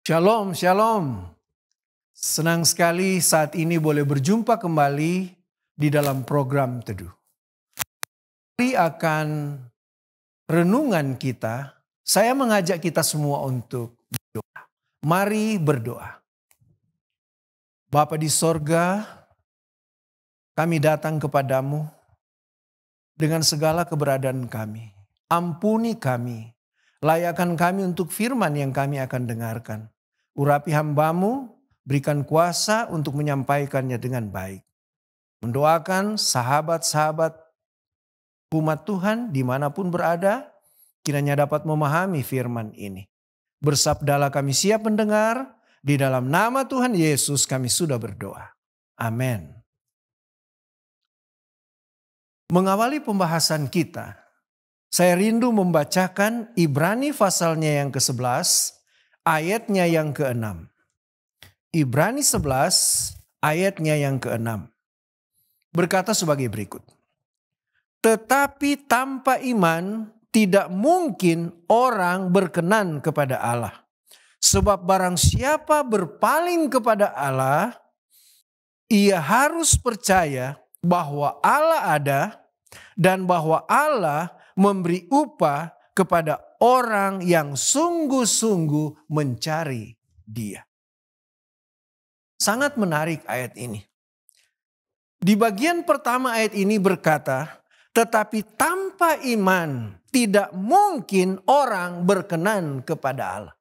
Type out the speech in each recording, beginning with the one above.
Shalom, shalom. Senang sekali saat ini boleh berjumpa kembali di dalam program Teduh. Hari akan renungan kita, saya mengajak kita semua untuk berdoa. Mari berdoa. Bapa di sorga, kami datang kepadamu dengan segala keberadaan kami. Ampuni kami, layakkan kami untuk firman yang kami akan dengarkan. Urapi hambamu, berikan kuasa untuk menyampaikannya dengan baik. Mendoakan sahabat-sahabat umat Tuhan dimanapun berada, kiranya dapat memahami firman ini. Bersabdalah kami siap mendengar, di dalam nama Tuhan Yesus kami sudah berdoa. Amin. Mengawali pembahasan kita, saya rindu membacakan Ibrani pasalnya yang ke-11, ayatnya yang ke-6. Ibrani 11 ayatnya yang ke-6. Berkata sebagai berikut. Tetapi tanpa iman tidak mungkin orang berkenan kepada Allah. Sebab barang siapa berpaling kepada Allah, ia harus percaya bahwa Allah ada dan bahwa Allah memberi upah kepada orang yang sungguh-sungguh mencari Dia. Sangat menarik ayat ini. Di bagian pertama ayat ini berkata, tetapi tanpa iman tidak mungkin orang berkenan kepada Allah.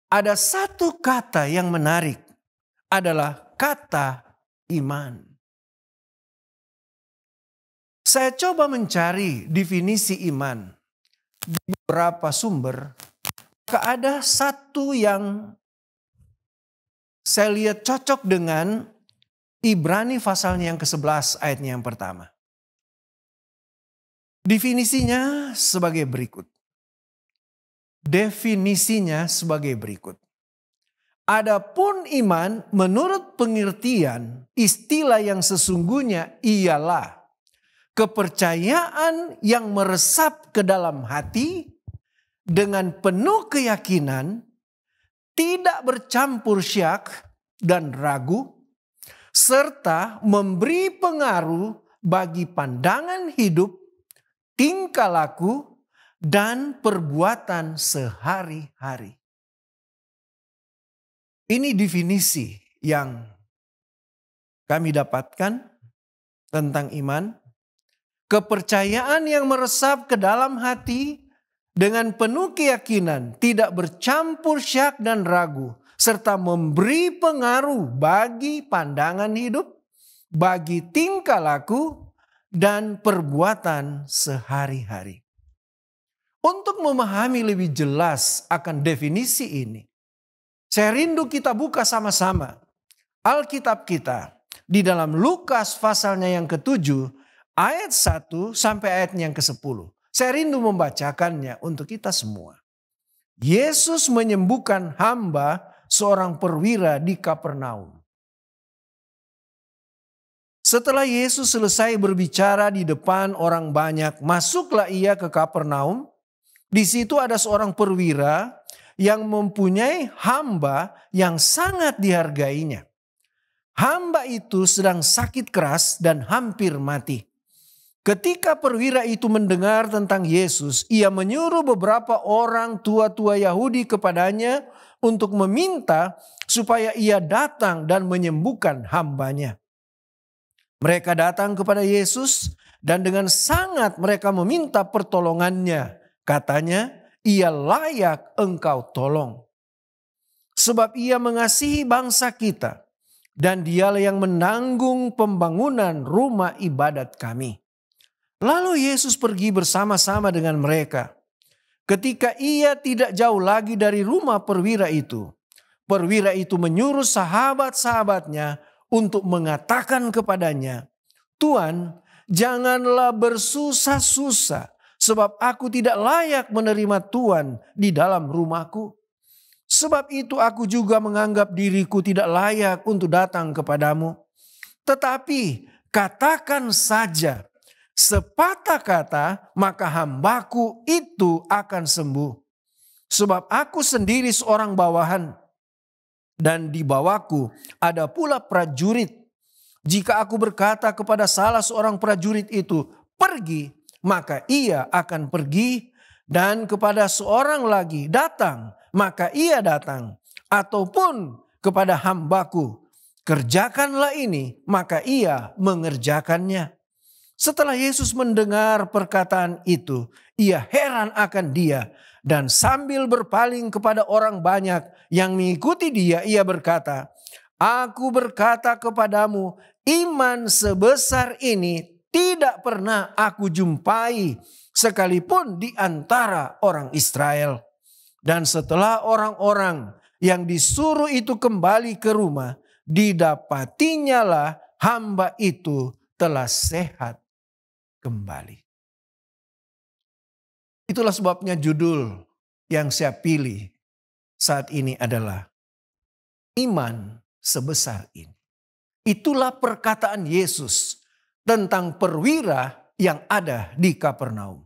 Ada satu kata yang menarik, adalah kata iman. Saya coba mencari definisi iman di beberapa sumber. Ada satu yang saya lihat cocok dengan Ibrani pasalnya yang ke-11 ayatnya yang pertama. Definisinya sebagai berikut. Adapun iman menurut pengertian istilah yang sesungguhnya ialah kepercayaan yang meresap ke dalam hati dengan penuh keyakinan, tidak bercampur syak dan ragu, serta memberi pengaruh bagi pandangan hidup, tingkah laku, dan perbuatan sehari-hari. Ini definisi yang kami dapatkan tentang iman. Kepercayaan yang meresap ke dalam hati dengan penuh keyakinan, tidak bercampur syak dan ragu, serta memberi pengaruh bagi pandangan hidup, bagi tingkah laku, dan perbuatan sehari-hari. Untuk memahami lebih jelas akan definisi ini, saya rindu kita buka sama-sama Alkitab kita di dalam Lukas pasalnya yang ke-7 ayat 1 sampai ayat yang ke-10. Saya rindu membacakannya untuk kita semua. Yesus menyembuhkan hamba seorang perwira di Kapernaum. Setelah Yesus selesai berbicara di depan orang banyak, masuklah ia ke Kapernaum. Di situ ada seorang perwira yang mempunyai hamba yang sangat dihargainya. Hamba itu sedang sakit keras dan hampir mati. Ketika perwira itu mendengar tentang Yesus, ia menyuruh beberapa orang tua-tua Yahudi kepadanya untuk meminta supaya ia datang dan menyembuhkan hambanya. Mereka datang kepada Yesus dan dengan sangat mereka meminta pertolongannya. Katanya, ia layak engkau tolong. Sebab ia mengasihi bangsa kita dan dialah yang menanggung pembangunan rumah ibadat kami. Lalu Yesus pergi bersama-sama dengan mereka. Ketika ia tidak jauh lagi dari rumah perwira itu menyuruh sahabat-sahabatnya untuk mengatakan kepadanya, Tuhan, janganlah bersusah-susah, sebab aku tidak layak menerima Tuhan di dalam rumahku. Sebab itu aku juga menganggap diriku tidak layak untuk datang kepadamu. Tetapi katakan saja sepatah kata, maka hambaku itu akan sembuh. Sebab aku sendiri seorang bawahan, dan di bawahku ada pula prajurit. Jika aku berkata kepada salah seorang prajurit itu, pergi, maka ia akan pergi. Dan kepada seorang lagi, datang, maka ia datang. Ataupun kepada hambaku, kerjakanlah ini, maka ia mengerjakannya. Setelah Yesus mendengar perkataan itu, ia heran akan dia. Dan sambil berpaling kepada orang banyak yang mengikuti dia, ia berkata, aku berkata kepadamu, iman sebesar ini tidak pernah aku jumpai sekalipun di antara orang Israel. Dan setelah orang-orang yang disuruh itu kembali ke rumah, didapatinya lah hamba itu telah sehat kembali. Itulah sebabnya judul yang saya pilih saat ini adalah iman sebesar ini. Itulah perkataan Yesus tentang perwira yang ada di Kapernaum.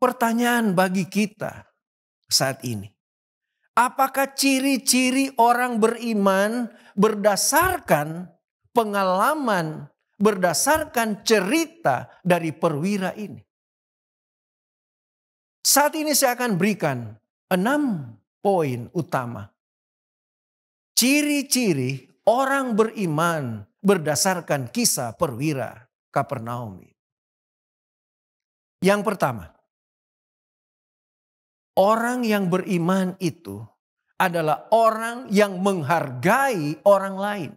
Pertanyaan bagi kita saat ini, apakah ciri-ciri orang beriman berdasarkan pengalaman, berdasarkan cerita dari perwira ini? Saat ini saya akan berikan 6 poin utama. Ciri-ciri orang beriman berdasarkan kisah perwira Kapernaum. Yang pertama, orang yang beriman itu adalah orang yang menghargai orang lain.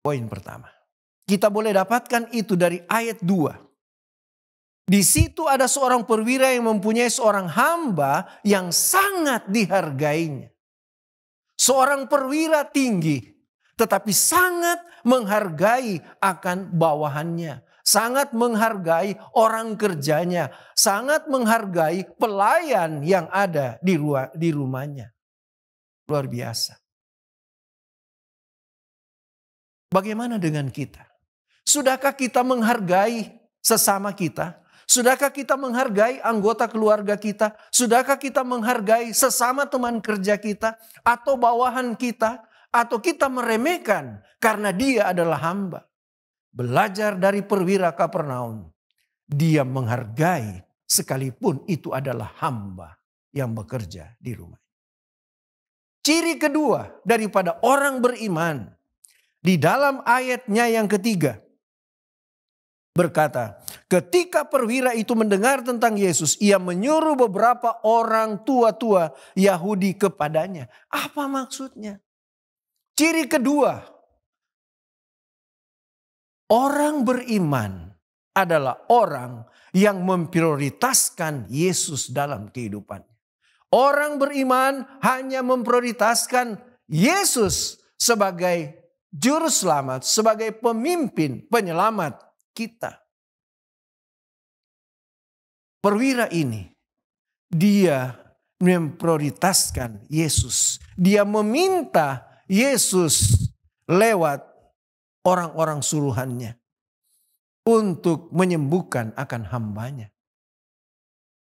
Poin pertama. Kita boleh dapatkan itu dari ayat 2. Di situ ada seorang perwira yang mempunyai seorang hamba yang sangat dihargainya. Seorang perwira tinggi, tetapi sangat menghargai akan bawahannya. Sangat menghargai orang kerjanya. Sangat menghargai pelayan yang ada di rumahnya. Luar biasa. Bagaimana dengan kita? Sudahkah kita menghargai sesama kita? Sudahkah kita menghargai anggota keluarga kita? Sudahkah kita menghargai sesama teman kerja kita? Atau bawahan kita? Atau kita meremehkan karena dia adalah hamba? Belajar dari perwira Kapernaum. Dia menghargai sekalipun itu adalah hamba yang bekerja di rumah. Ciri kedua daripada orang beriman. Di dalam ayatnya yang ketiga. Berkata, ketika perwira itu mendengar tentang Yesus, ia menyuruh beberapa orang tua-tua Yahudi kepadanya. Apa maksudnya? Ciri kedua, orang beriman adalah orang yang memprioritaskan Yesus dalam kehidupannya. Orang beriman hanya memprioritaskan Yesus sebagai juru selamat, sebagai pemimpin, penyelamat kita. Perwira ini, dia memprioritaskan Yesus. Dia meminta Yesus lewat orang-orang suruhannya untuk menyembuhkan akan hambanya.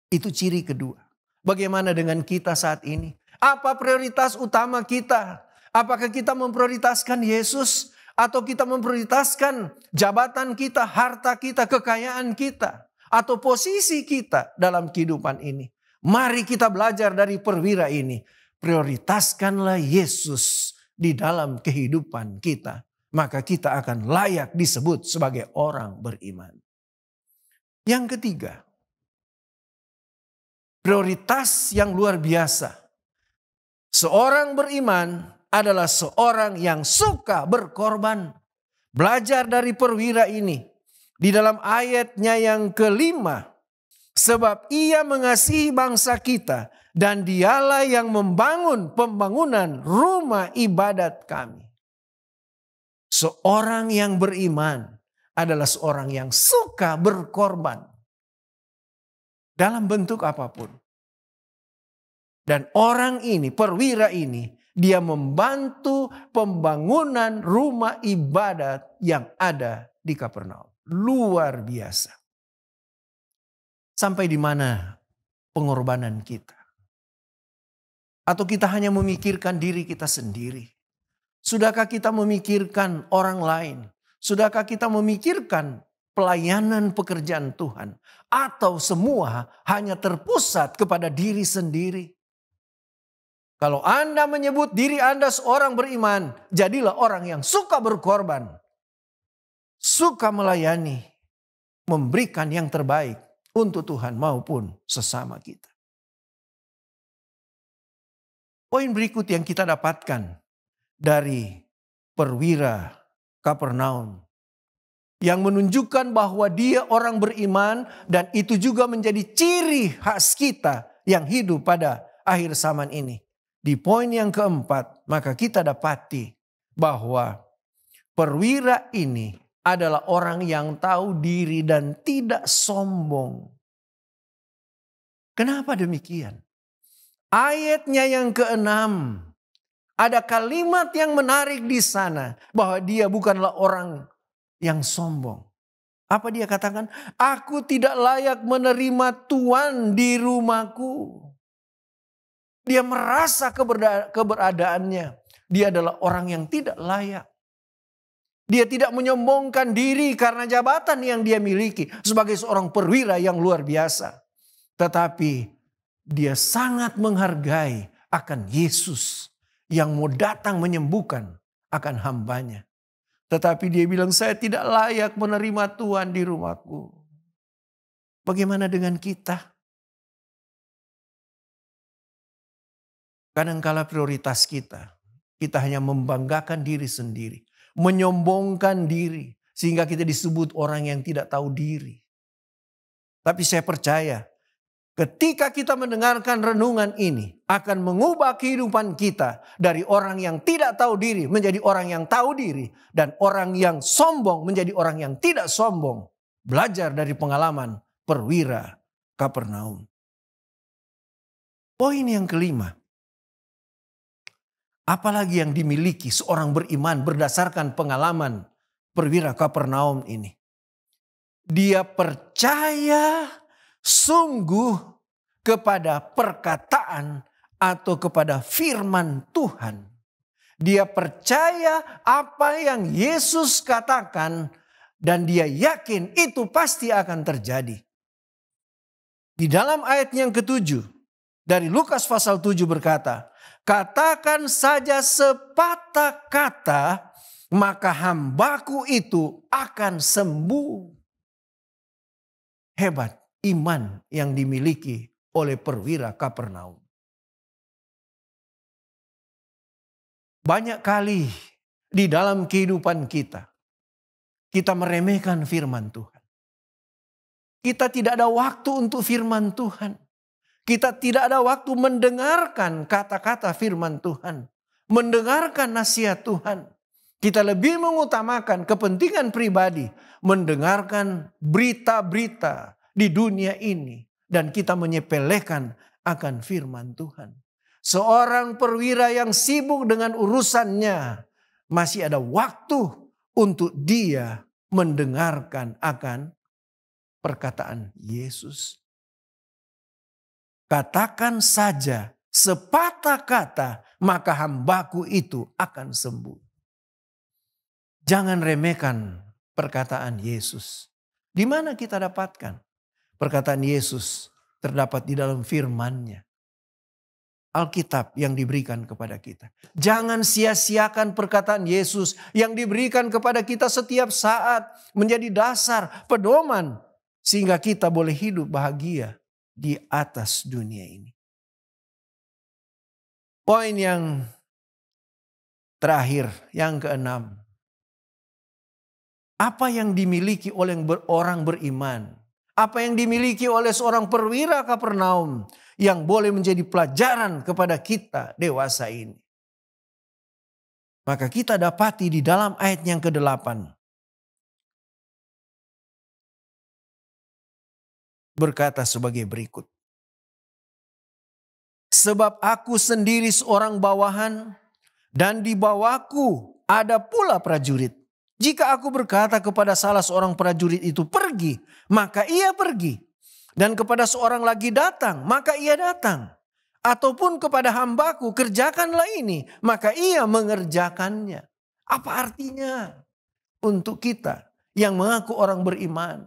Itu ciri kedua. Bagaimana dengan kita saat ini? Apa prioritas utama kita? Apakah kita memprioritaskan Yesus? Atau kita memprioritaskan jabatan kita, harta kita, kekayaan kita, atau posisi kita dalam kehidupan ini? Mari kita belajar dari perwira ini. Prioritaskanlah Yesus di dalam kehidupan kita. Maka kita akan layak disebut sebagai orang beriman. Yang ketiga, prioritas yang luar biasa. Seorang beriman adalah seorang yang suka berkorban. Belajar dari perwira ini. Di dalam ayatnya yang kelima. Sebab ia mengasihi bangsa kita. Dan dialah yang membangun pembangunan rumah ibadat kami. Seorang yang beriman adalah seorang yang suka berkorban. Dalam bentuk apapun. Dan orang ini, perwira ini, dia membantu pembangunan rumah ibadat yang ada di Kapernaum. Luar biasa. Sampai di mana pengorbanan kita? Atau kita hanya memikirkan diri kita sendiri? Sudahkah kita memikirkan orang lain? Sudahkah kita memikirkan pelayanan pekerjaan Tuhan? Atau semua hanya terpusat kepada diri sendiri? Kalau Anda menyebut diri Anda seorang beriman, jadilah orang yang suka berkorban, suka melayani, memberikan yang terbaik untuk Tuhan maupun sesama kita. Poin berikut yang kita dapatkan dari perwira Kapernaum yang menunjukkan bahwa dia orang beriman dan itu juga menjadi ciri khas kita yang hidup pada akhir zaman ini. Di poin yang keempat, maka kita dapati bahwa perwira ini adalah orang yang tahu diri dan tidak sombong. Kenapa demikian? Ayatnya yang ke-6, ada kalimat yang menarik di sana bahwa dia bukanlah orang yang sombong. Apa dia katakan? Aku tidak layak menerima Tuhan di rumahku. Dia merasa keberadaannya. Dia adalah orang yang tidak layak. Dia tidak menyombongkan diri karena jabatan yang dia miliki sebagai seorang perwira yang luar biasa. Tetapi dia sangat menghargai akan Yesus yang mau datang menyembuhkan akan hambanya. Tetapi dia bilang, saya tidak layak menerima Tuhan di rumahku. Bagaimana dengan kita? Kadangkala prioritas kita hanya membanggakan diri sendiri. Menyombongkan diri. Sehingga kita disebut orang yang tidak tahu diri. Tapi saya percaya, ketika kita mendengarkan renungan ini akan mengubah kehidupan kita dari orang yang tidak tahu diri menjadi orang yang tahu diri. Dan orang yang sombong menjadi orang yang tidak sombong. Belajar dari pengalaman perwira Kapernaum. Poin yang kelima. Apalagi yang dimiliki seorang beriman berdasarkan pengalaman perwira Kapernaum ini. Dia percaya sungguh kepada perkataan atau kepada firman Tuhan. Dia percaya apa yang Yesus katakan dan dia yakin itu pasti akan terjadi. Di dalam ayat yang ke-7 dari Lukas pasal 7 berkata, katakan saja sepatah kata maka hambaku itu akan sembuh. Hebat iman yang dimiliki oleh perwira Kapernaum. Banyak kali di dalam kehidupan kita meremehkan firman Tuhan. Kita tidak ada waktu untuk firman Tuhan. Kita tidak ada waktu mendengarkan kata-kata firman Tuhan. Mendengarkan nasihat Tuhan. Kita lebih mengutamakan kepentingan pribadi. Mendengarkan berita-berita di dunia ini. Dan kita menyepelekan akan firman Tuhan. Seorang perwira yang sibuk dengan urusannya. Masih ada waktu untuk dia mendengarkan akan perkataan Yesus. Katakan saja sepatah kata maka hambaku itu akan sembuh. Jangan remehkan perkataan Yesus. Di mana kita dapatkan? Perkataan Yesus terdapat di dalam firman-Nya. Alkitab yang diberikan kepada kita. Jangan sia-siakan perkataan Yesus yang diberikan kepada kita setiap saat. Menjadi dasar, pedoman. Sehingga kita boleh hidup bahagia di atas dunia ini. Poin yang terakhir, yang ke-6. Apa yang dimiliki oleh orang beriman? Apa yang dimiliki oleh seorang perwira Kapernaum yang boleh menjadi pelajaran kepada kita dewasa ini? Maka kita dapati di dalam ayat yang ke-8. Berkata sebagai berikut. Sebab aku sendiri seorang bawahan dan di bawahku ada pula prajurit. Jika aku berkata kepada salah seorang prajurit itu pergi, maka ia pergi. Dan kepada seorang lagi datang, maka ia datang. Ataupun kepada hambaku, kerjakanlah ini, maka ia mengerjakannya. Apa artinya untuk kita yang mengaku orang beriman?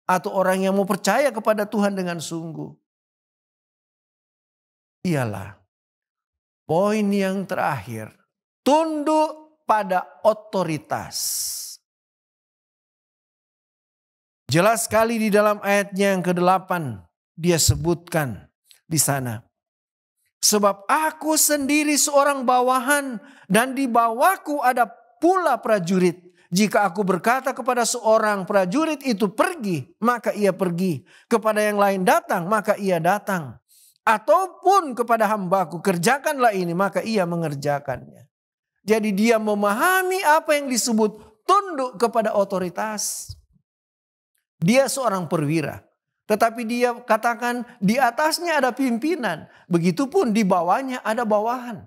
Atau orang yang mau percaya kepada Tuhan dengan sungguh? Ialah poin yang terakhir, tunduk pada otoritas. Jelas sekali di dalam ayatnya yang ke-8 dia sebutkan di sana. Sebab aku sendiri seorang bawahan dan di bawahku ada pula prajurit. Jika aku berkata kepada seorang prajurit itu pergi, maka ia pergi. Kepada yang lain datang, maka ia datang. Ataupun kepada hambaku, kerjakanlah ini, maka ia mengerjakannya. Jadi dia memahami apa yang disebut tunduk kepada otoritas. Dia seorang perwira. Tetapi dia katakan di atasnya ada pimpinan. Begitupun di bawahnya ada bawahan.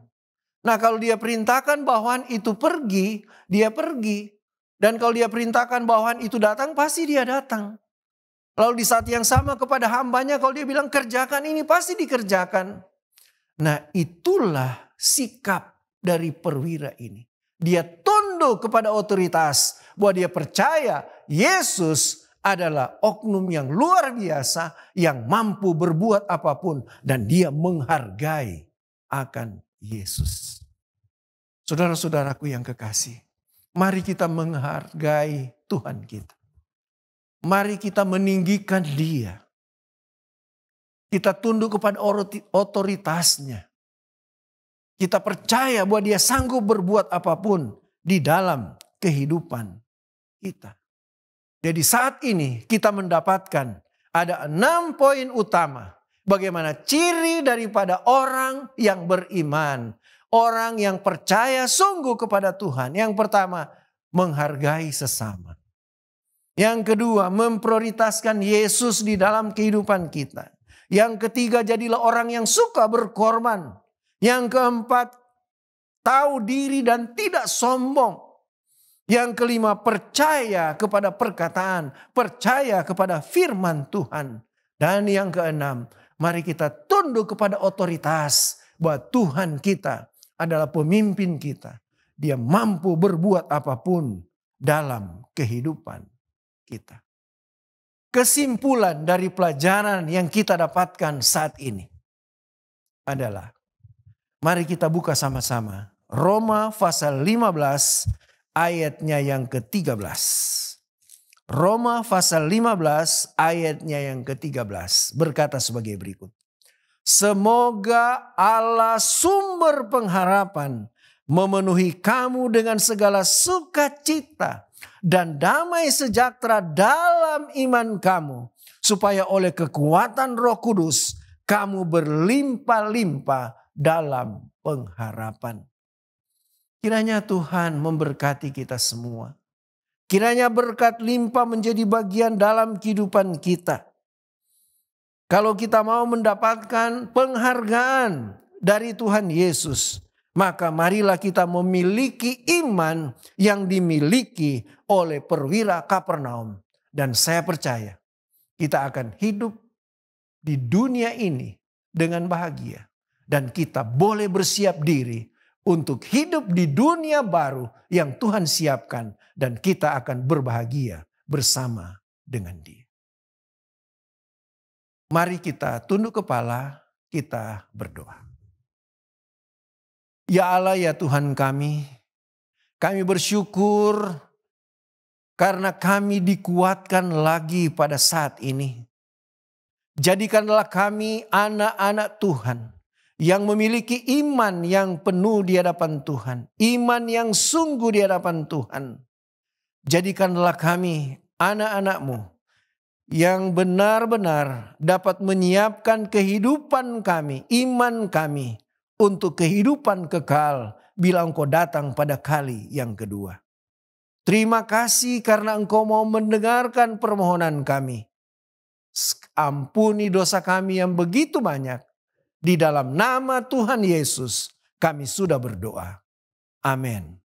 Nah kalau dia perintahkan bawahan itu pergi, dia pergi. Dan kalau dia perintahkan bawahan itu datang, pasti dia datang. Lalu di saat yang sama kepada hambanya, kalau dia bilang kerjakan ini, pasti dikerjakan. Nah itulah sikap dari perwira ini. Dia tunduk kepada otoritas. Bahwa dia percaya Yesus adalah oknum yang luar biasa. Yang mampu berbuat apapun. Dan dia menghargai akan Yesus. Saudara-saudaraku yang kekasih. Mari kita menghargai Tuhan kita. Mari kita meninggikan Dia. Kita tunduk kepada otoritasnya. Kita percaya bahwa Dia sanggup berbuat apapun di dalam kehidupan kita. Jadi saat ini kita mendapatkan ada 6 poin utama. Bagaimana ciri daripada orang yang beriman. Orang yang percaya sungguh kepada Tuhan. Yang pertama, menghargai sesama. Yang kedua, memprioritaskan Yesus di dalam kehidupan kita. Yang ketiga, jadilah orang yang suka berkorban. Yang keempat, tahu diri dan tidak sombong. Yang kelima, percaya kepada perkataan, percaya kepada firman Tuhan. Dan yang keenam, mari kita tunduk kepada otoritas bahwa Tuhan kita adalah pemimpin kita. Dia mampu berbuat apapun dalam kehidupan kita. Kesimpulan dari pelajaran yang kita dapatkan saat ini adalah, mari kita buka sama-sama Roma pasal 15 ayatnya yang ke-13. Roma pasal 15 ayatnya yang ke-13 berkata sebagai berikut. Semoga Allah sumber pengharapan memenuhi kamu dengan segala sukacita dan damai sejahtera dalam iman kamu. Supaya oleh kekuatan Roh Kudus kamu berlimpah-limpah dalam pengharapan. Kiranya Tuhan memberkati kita semua. Kiranya berkat limpah menjadi bagian dalam kehidupan kita. Kalau kita mau mendapatkan penghargaan dari Tuhan Yesus, maka marilah kita memiliki iman yang dimiliki oleh perwira Kapernaum. Dan saya percaya kita akan hidup di dunia ini dengan bahagia. Dan kita boleh bersiap diri untuk hidup di dunia baru yang Tuhan siapkan. Dan kita akan berbahagia bersama dengan Dia. Mari kita tunduk kepala, kita berdoa. Ya Allah, ya Tuhan kami bersyukur karena kami dikuatkan lagi pada saat ini. Jadikanlah kami anak-anak Tuhan yang memiliki iman yang penuh di hadapan Tuhan. Iman yang sungguh di hadapan Tuhan. Jadikanlah kami anak-anak-Mu yang benar-benar dapat menyiapkan kehidupan kami, iman kami untuk kehidupan kekal bila Engkau datang pada kali yang kedua. Terima kasih karena Engkau mau mendengarkan permohonan kami. Ampuni dosa kami yang begitu banyak. Di dalam nama Tuhan Yesus kami sudah berdoa. Amin.